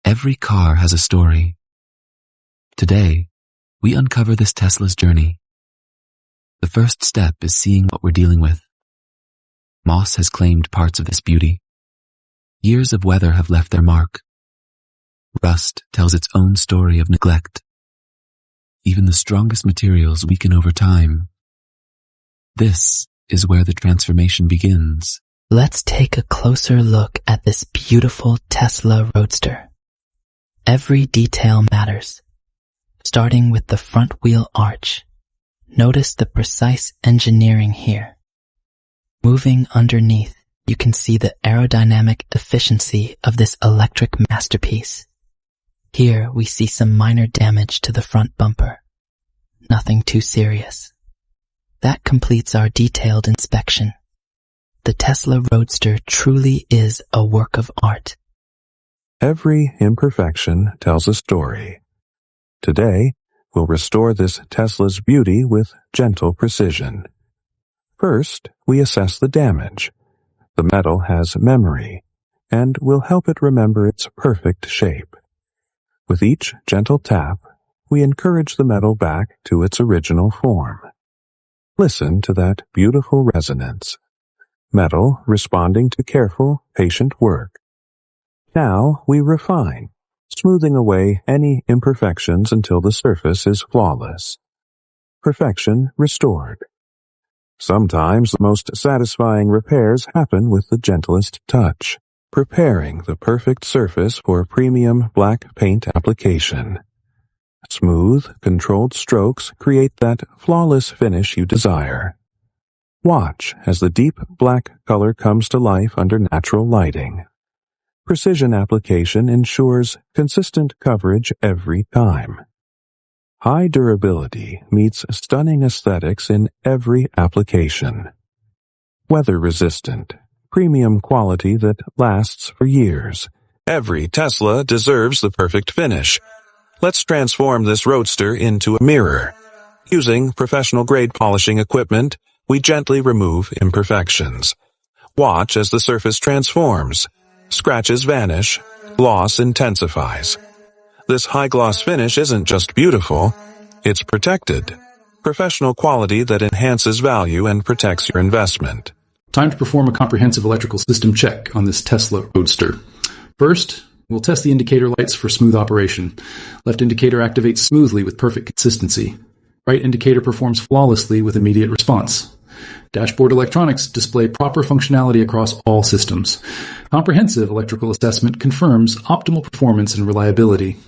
Every car has a story. Today, we uncover this Tesla's journey. The first step is seeing what we're dealing with. Moss has claimed parts of this beauty. Years of weather have left their mark. Rust tells its own story of neglect. Even the strongest materials weaken over time. This is where the transformation begins. Let's take a closer look at this beautiful Tesla Roadster. Every detail matters. Starting with the front wheel arch. Notice the precise engineering here. Moving underneath, you can see the aerodynamic efficiency of this electric masterpiece. Here we see some minor damage to the front bumper. Nothing too serious. That completes our detailed inspection. The Tesla Roadster truly is a work of art. Every imperfection tells a story. Today, we'll restore this Tesla's beauty with gentle precision. First, we assess the damage. The metal has memory, and we'll help it remember its perfect shape. With each gentle tap, we encourage the metal back to its original form. Listen to that beautiful resonance. Metal responding to careful, patient work. Now we refine, smoothing away any imperfections until the surface is flawless. Perfection restored. Sometimes the most satisfying repairs happen with the gentlest touch, preparing the perfect surface for premium black paint application. Smooth, controlled strokes create that flawless finish you desire. Watch as the deep black color comes to life under natural lighting. Precision application ensures consistent coverage every time. High durability meets stunning aesthetics in every application. Weather-resistant, premium quality that lasts for years. Every Tesla deserves the perfect finish. Let's transform this Roadster into a mirror. Using professional-grade polishing equipment, we gently remove imperfections. Watch as the surface transforms. Scratches vanish, gloss intensifies. This high-gloss finish isn't just beautiful, it's protected. Professional quality that enhances value and protects your investment. Time to perform a comprehensive electrical system check on this Tesla Roadster. First, we'll test the indicator lights for smooth operation. Left indicator activates smoothly with perfect consistency. Right indicator performs flawlessly with immediate response. Dashboard electronics display proper functionality across all systems. Comprehensive electrical assessment confirms optimal performance and reliability.